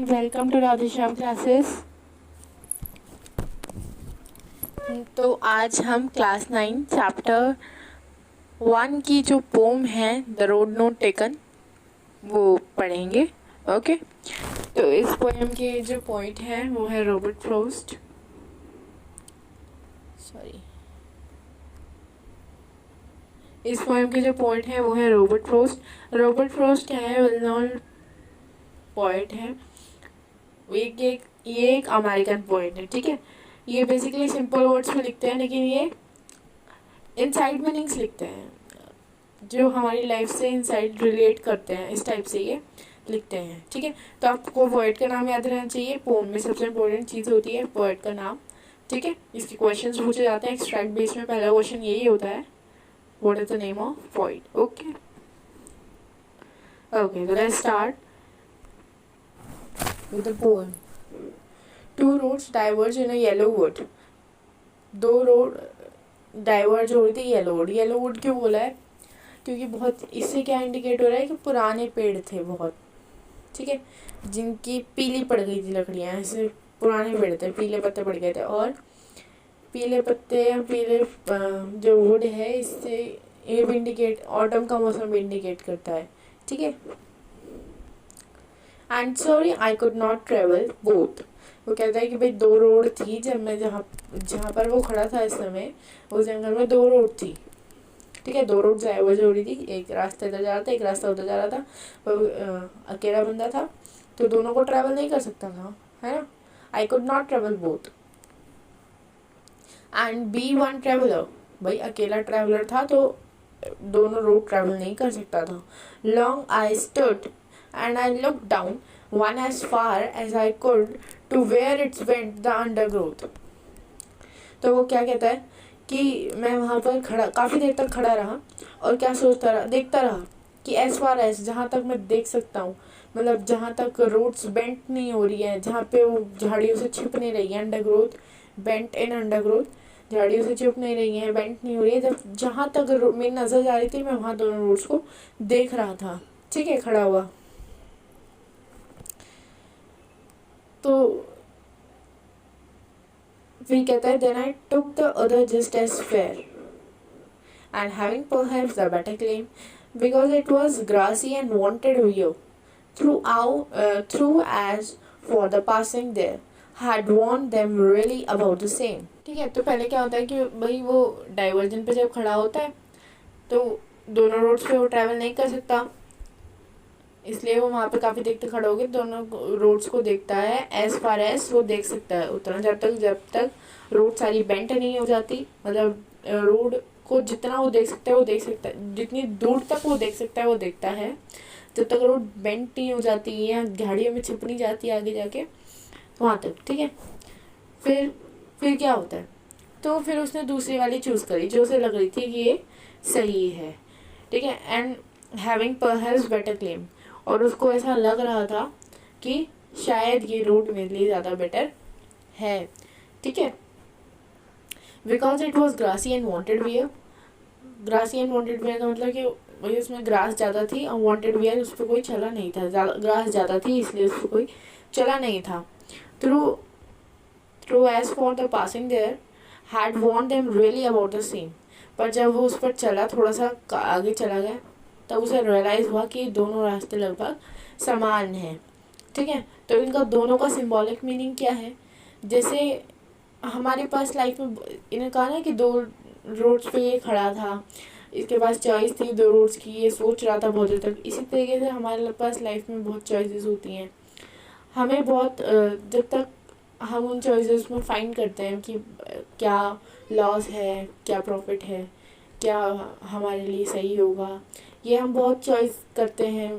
Welcome to Radheshyam classes. तो आज हम क्लास 9 चैप्टर 1 की जो पोम है द रोड नॉट टेकन वो पढ़ेंगे। ओके, तो इस पोएम के जो पॉइंट है वो है रॉबर्ट फ्रॉस्ट। इस पोएम के जो पॉइंट है वो है रॉबर्ट फ्रॉस्ट। रॉबर्ट फ्रॉस्ट क्या है, वेल नोन पोएट है। ये एक अमेरिकन पोएट है। ठीक है, ये बेसिकली सिंपल वर्ड्स में लिखते हैं, लेकिन ये इनसाइड मीनिंग्स लिखते हैं जो हमारी लाइफ से इनसाइड रिलेट करते हैं। इस टाइप से ये लिखते हैं। ठीक है, तो आपको पोएट का नाम याद रहना चाहिए। पोम में सबसे इम्पोर्टेंट चीज़ होती है पोएट का नाम। ठीक है, इसके क्वेश्चंस पूछे जाते हैं एक्सट्रैक्ट बेस में। पहला क्वेश्चन यही होता है, what is the name of poet. Okay okay, तो let's start with the poem. Two roads diverge in a yellow wood. दो रोड डाइवर्ज हो रही थी येलो वुड। येलो वुड क्यों बोला है? क्योंकि बहुत, इससे क्या इंडिकेट हो रहा है कि पुराने पेड़ थे बहुत। ठीक है, जिनकी पीली पड़ गई थी लकड़ियाँ, ऐसे पुराने पेड़ थे, पीले पत्ते पड़ गए थे। और पीले पत्ते या पीले जो वुड है, इससे ये भी इंडिकेट, ऑटम का मौसम भी इंडिकेट करता है। ठीक है, and sorry I could not travel both. वो कहता है कि भाई दो रोड थी, जब मैं जहाँ पर वो खड़ा था इस समय, उस जंगल में दो रोड थी। ठीक है, दो रोड डाइवर्ज हो रही थी, एक रास्ता इधर जा रहा था, एक रास्ता उधर जा रहा था। वो अकेला बंदा था तो दोनों को ट्रैवल नहीं कर सकता था, है ना। I could not travel both and be one traveller. भाई अकेला ट्रैवलर था तो दोनों रोड ट्रैवल नहीं कर सकता था। Long I stood and I looked down one as far as I could to where it went the undergrowth. तो वो क्या कहता है कि मैं वहाँ पर खड़ा, काफ़ी देर तक खड़ा रहा और क्या सोचता रहा, देखता रहा कि as far as, जहाँ तक मैं देख सकता हूँ, मतलब जहाँ तक रोड्स बेंट नहीं हो रही है, जहाँ पे वो झाड़ियों से छिप नहीं रही है, अंडरग्रोथ, बेंट इन अंडरग्रोथ, झाड़ियों से छिप नहीं रही है, बेंट नहीं हो रही है, जब जहाँ तक मेरी नज़र जा रही थी मैं वहाँ दोनों रोड्स को देख रहा था। ठीक है, खड़ा हुआ। तो फिर कहता है then I took the other just as fair and having perhaps the better claim because it was grassy and wanted view through as for the passing there had warned them really about the same. ठीक है, तो पहले क्या होता है कि भाई वो डाइवर्जन पे जब खड़ा होता है तो दोनों रोड्स पे वो ट्रैवल नहीं कर सकता, इसलिए वो वहाँ पे काफ़ी देर तक खड़ा होकर दोनों रोड्स को देखता है। एज फार एज वो देख सकता है उतना, जब तक रोड सारी बेंट नहीं हो जाती, मतलब रोड को जितना वो देख सकता है वो देख सकता है, जितनी दूर तक वो देख सकता है वो देखता है, जब तक रोड बेंट नहीं हो जाती या झाड़ियों में छिप नहीं जाती आगे जाके वहाँ तक। ठीक है, फिर क्या होता है, तो फिर उसने दूसरी वाली चूज़ करी जो उसे लग रही थी कि ये सही है। ठीक है, and having perhaps better claim, और उसको ऐसा लग रहा था कि शायद ये रूट मेरे लिए ज़्यादा बेटर है। ठीक है, because it was grassy and wanted wear. Grassy and wanted wear का मतलब कि वही उसमें ग्रास ज़्यादा थी और वॉन्टेड वियर उस पर कोई चला नहीं था, ग्रास ज़्यादा थी इसलिए उस पर कोई चला नहीं था। Through as for the passing there had want them really about the same. पर जब वो उस पर चला, थोड़ा सा आगे चला गया, तब उसे रियलाइज़ हुआ कि दोनों रास्ते लगभग समान हैं। ठीक है, तो इनका दोनों का सिंबॉलिक मीनिंग क्या है, जैसे हमारे पास लाइफ में इन्हें कहा ना कि दो रोड्स पे ये खड़ा था, इसके पास चॉइस थी दो रोड्स की, ये सोच रहा था बहुत देर तक। इसी तरीके से हमारे पास लाइफ में बहुत चॉइसेस होती हैं, हमें बहुत, जब तक हम उन चॉइसेस में फाइंड करते हैं कि क्या लॉस है, क्या प्रॉफिट है, क्या हमारे लिए सही होगा, ये हम बहुत चॉइस करते हैं।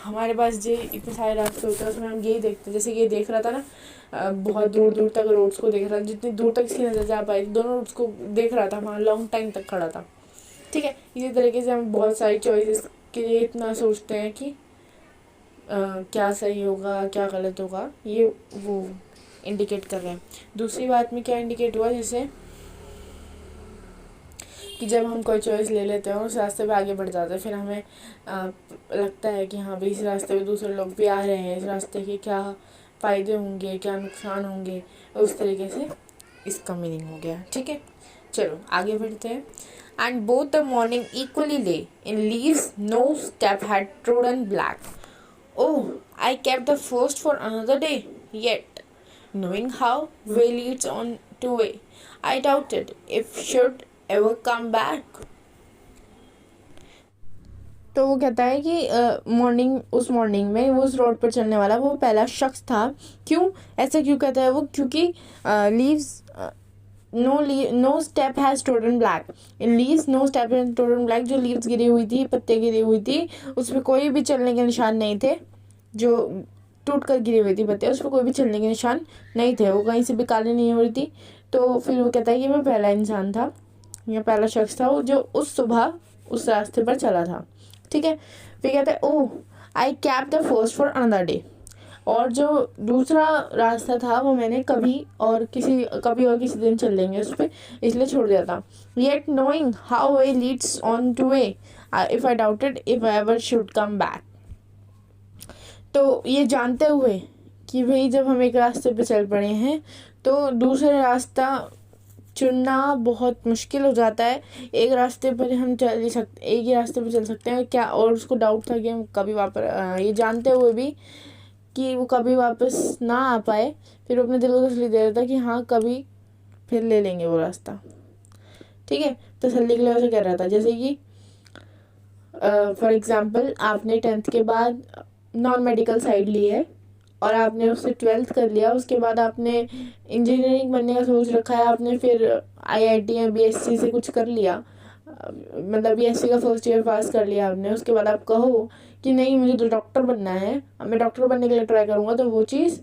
हमारे पास जो इतने सारे रास्ते होते हैं उसमें हम यही देखते हैं, जैसे ये देख रहा था ना, बहुत दूर दूर तक रोड्स को देख रहा था, जितनी दूर तक इसकी नज़र जा पाई दोनों रोड्स को देख रहा था, वहाँ लॉन्ग टाइम तक खड़ा था। ठीक है, इसी तरीके से हम बहुत सारी चॉइसेस के लिए इतना सोचते हैं कि क्या सही होगा क्या गलत होगा, ये वो इंडिकेट कर रहे हैं। दूसरी बात में क्या इंडिकेट हुआ, जैसे कि जब हम कोई चॉइस ले लेते हैं उस रास्ते पे आगे बढ़ जाते हैं, फिर हमें लगता है कि हाँ भाई इस रास्ते पे दूसरे लोग भी आ रहे हैं, इस रास्ते के क्या फ़ायदे होंगे, क्या नुकसान होंगे, उस तरीके से इसका मीनिंग हो गया। ठीक है, चलो आगे बढ़ते हैं। And both the morning equally lay in leaves no step had trodden black. Oh, I kept the first for another day, yet, knowing how way leads on to way, I doubted if should ever come back. तो वो कहता है कि उस morning में वो उस road पर चलने वाला वो पहला शख्स था। क्यों ऐसा क्यों कहता है वो? क्योंकि leaves no step has trodden black, in leaves no step has trodden black. जो लीव्स गिरी हुई थी, पत्ते गिरी हुई थी, उसमें कोई भी चलने के निशान नहीं थे। जो टूट कर गिरी हुई थी पत्ते, उस पर कोई भी चलने के निशान नहीं थे, वो कहीं से भी काली नहीं हो रही थी। तो फिर वो कहता है कि मैं पहला इंसान था, या पहला शख्स था वो जो उस सुबह उस रास्ते पर चला था। ठीक है, फिर कहता है oh I kept the first for another day, और जो दूसरा रास्ता था वो मैंने कभी और किसी दिन चल लेंगे उस पर, इसलिए छोड़ दिया था। Yet knowing how way Leeds on two way, if I doubted if I ever should come back. तो ये जानते हुए कि भाई जब हम एक रास्ते पे चल पड़े हैं तो दूसरा रास्ता चुनना बहुत मुश्किल हो जाता है। एक रास्ते पर हम चल ही सकते, एक ही रास्ते पर चल सकते हैं क्या, और उसको डाउट था कि हम कभी वापस, ये जानते हुए भी कि वो कभी वापस ना आ पाए, फिर अपने दिल को तसल्ली दे रहा था कि हाँ कभी फिर ले लेंगे वो रास्ता। ठीक है, तसल्ली के लिए वैसे कह रहा था। जैसे कि फॉर एग्जाम्पल आपने 10th के बाद नॉन मेडिकल साइड ली है और आपने उससे 12th कर लिया, उसके बाद आपने इंजीनियरिंग बनने का सोच रखा है, आपने फिर IIT या BSc से कुछ कर लिया, मतलब BSc का फर्स्ट ईयर पास कर लिया आपने, उसके बाद आप कहो कि नहीं मुझे तो डॉक्टर बनना है, अब मैं डॉक्टर बनने के लिए ट्राई करूँगा, तो वो चीज़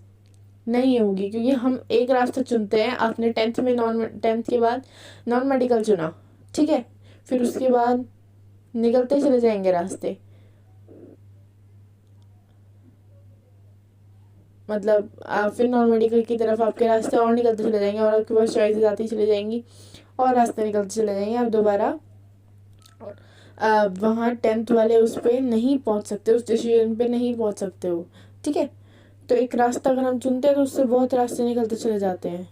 नहीं होगी। क्योंकि हम एक रास्ता चुनते हैं, आपने 10th के बाद नॉन मेडिकल चुना, ठीक है, फिर उसके बाद निकलते चले जाएंगे रास्ते, मतलब फिर नॉन मेडिकल की तरफ आपके रास्ते और निकलते चले जाएंगे, और आपके पास चॉइसेस आती चली जाएंगी और रास्ते निकलते चले जाएंगे। आप दोबारा वहाँ 10th वाले उस पर नहीं पहुँच सकते, उस डिसीजन पे नहीं पहुँच सकते हो। ठीक है, तो एक रास्ता अगर हम चुनते हैं तो उससे बहुत रास्ते निकलते चले जाते हैं,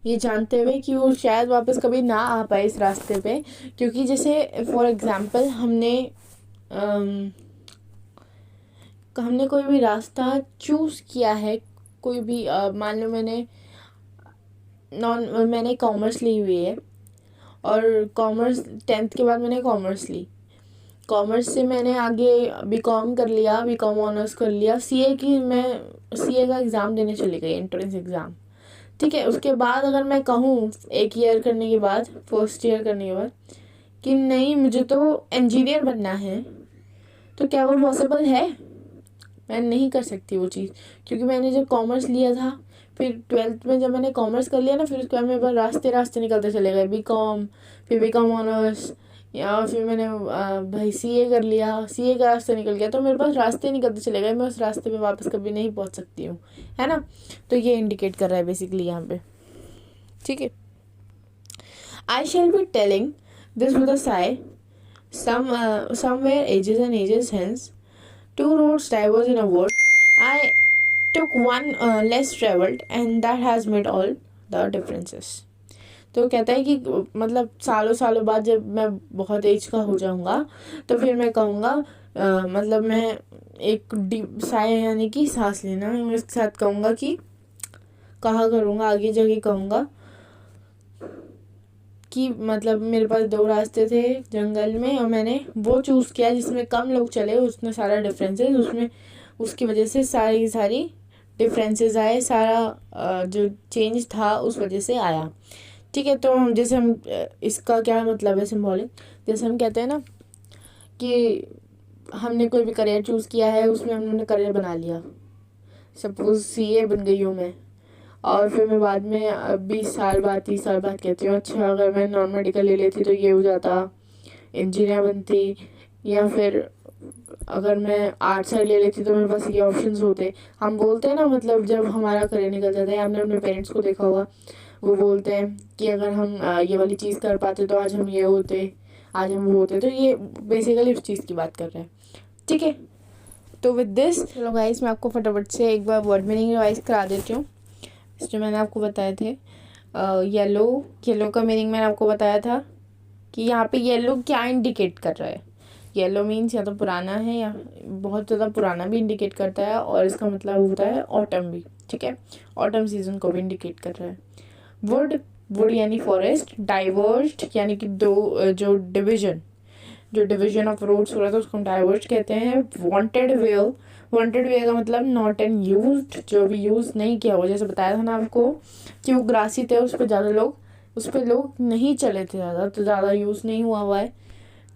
ये जानते हुए कि वो शायद वापस कभी ना आ पाए इस रास्ते पे। क्योंकि जैसे फॉर एग्जांपल हमने कोई भी रास्ता चूज़ किया है, कोई भी मान लो मैंने कॉमर्स ली हुई है, और कॉमर्स 10th के बाद मैंने कॉमर्स ली, कॉमर्स से मैंने आगे BCom कर लिया, BCom ऑनर्स कर लिया, मैं CA का एग्ज़ाम देने चली गई, एंट्रेंस एग्ज़ाम। ठीक है, उसके बाद अगर मैं कहूँ एक ईयर करने के बाद, फर्स्ट ईयर करने के बाद, कि नहीं मुझे तो इंजीनियर बनना है, तो क्या वो पॉसिबल है? मैं नहीं कर सकती वो चीज़, क्योंकि मैंने जब कॉमर्स लिया था, फिर 12th में जब मैंने कॉमर्स कर लिया ना, फिर उसके बाद मेरे पास रास्ते निकलते चले गए, BCom, फिर BCom ऑनर्स, या फिर मैंने भाई CA कर लिया, CA का रास्ता निकल गया, तो मेरे पास रास्ते निकलते चले गए, मैं उस रास्ते पे वापस कभी नहीं पहुंच सकती हूँ, है ना। तो ये इंडिकेट कर रहा है बेसिकली यहाँ पे। ठीक है, I shall be telling this with a sigh, somewhere ages and ages hence, two roads diverge in a wood, I took one less traveled and that has made all the differences. तो कहता है कि मतलब सालों बाद जब मैं बहुत एज का हो जाऊंगा तो फिर मैं कहूँगा, मतलब मैं एक डीप साय यानी कि सांस लेना, मैं इसके साथ कहूँगा कि कहा करूँगा आगे जाके कहूँगा कि मतलब मेरे पास 2 रास्ते थे जंगल में, और मैंने वो चूज़ किया जिसमें कम लोग चले, उसमें सारा डिफरेंसेस, उसमें उसकी वजह से सारी डिफरेंसेस आए, सारा जो चेंज था उस वजह से आया। ठीक है, तो हम जैसे हम इसका क्या मतलब है सिंबॉलिक, जैसे हम कहते हैं ना कि हमने कोई भी करियर चूज़ किया है, उसमें हमने करियर बना लिया, सपोज CA बन गई हूँ मैं, और फिर मैं बाद में 20 साल बाद 30 साल बाद कहती हूँ अच्छा अगर मैं नॉन मेडिकल ले लेती तो ये हो जाता, इंजीनियर बनती, या फिर अगर मैं आर्ट साइड ले लेती तो मेरे पास ये ऑप्शंस होते। हम बोलते हैं ना, मतलब जब हमारा करियर निकल जाता है, आपने अपने पेरेंट्स को देखा होगा, वो बोलते हैं कि अगर हम ये वाली चीज़ कर पाते तो आज हम ये होते, आज हम वो होते। तो ये बेसिकली उस चीज़ की बात कर रहे हैं, ठीक है। तो विद दिस चलो गाइस, मैं आपको फटाफट से एक बार वर्ड मीनिंग रिवाइज करा देती हूँ जो मैंने आपको बताए थे। येलो का मीनिंग मैंने आपको बताया था कि यहाँ पे येलो क्या इंडिकेट कर रहा है। येलो मीन्स या तो पुराना है या बहुत ज़्यादा पुराना भी इंडिकेट करता है, और इसका मतलब होता है ऑटम भी, ठीक है। ऑटम सीजन को भी इंडिकेट कर रहा है। वुड यानी फॉरेस्ट, डाइवर्स्ड यानी कि जो डिवीजन ऑफ रोड्स हो रहा था उसको हम डाइवर्स्ड कहते हैं। वांटेड वे का मतलब नॉट एन यूज्ड, जो अभी यूज नहीं किया हुआ। जैसे बताया था ना आपको कि वो ग्रासी थे, उस पर लोग नहीं चले थे ज़्यादा, तो ज़्यादा यूज नहीं हुआ है,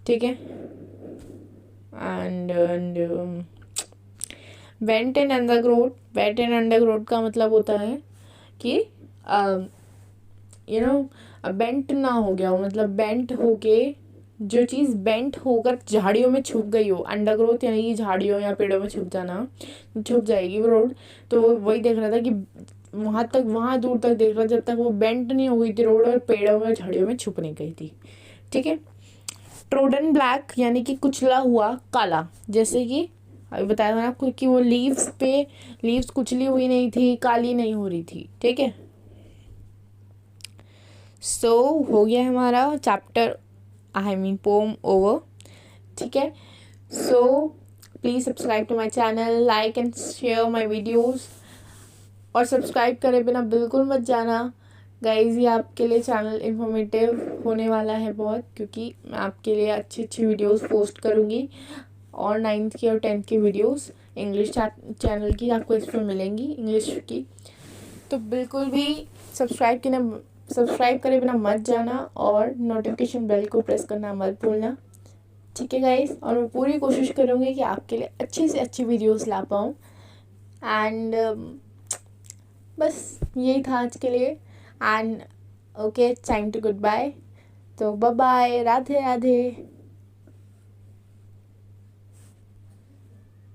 ठीक है। एंड वेंट एंड अंडरग्रोड का मतलब होता है कि बेंट ना हो गया हो, मतलब बेंट होके जो चीज़ बेंट होकर झाड़ियों में छुप गई हो। अंडरग्रोथ यानी कि झाड़ियों या पेड़ों में छुप जाना, छुप जाएगी वो रोड। तो वो वही देख रहा था कि वहाँ दूर तक देख रहा जब तक वो बेंट नहीं हो गई थी रोड और पेड़ों में झाड़ियों में छुप नहीं गई थी, ठीक है। ट्रोडन ब्लैक यानी कि कुचला हुआ काला, जैसे कि अभी बताया था ना आपको कि वो लीव्स कुचली हुई नहीं थी, काली नहीं हो रही थी, ठीक है। सो हो गया हमारा चैप्टर पोम ओवर, ठीक है। So please subscribe to my channel, like and share my videos, और सब्सक्राइब करे बिना बिल्कुल मत जाना गाइज। ये आपके लिए चैनल इन्फॉर्मेटिव होने वाला है बहुत, क्योंकि मैं आपके लिए अच्छी वीडियोस पोस्ट करूँगी, और 9th की और 10th की वीडियोस इंग्लिश चैनल की आपको इस पर मिलेंगी, इंग्लिश की। तो बिल्कुल भी सब्सक्राइब करे बिना मत जाना, और नोटिफिकेशन बेल को प्रेस करना मत भूलना, ठीक है गाइज। और मैं पूरी कोशिश करूँगी कि आपके लिए अच्छी से अच्छी वीडियोस ला पाऊँ। एंड बस यही था आज के लिए। And okay, time to good bye. तो बाय बाय, राधे राधे।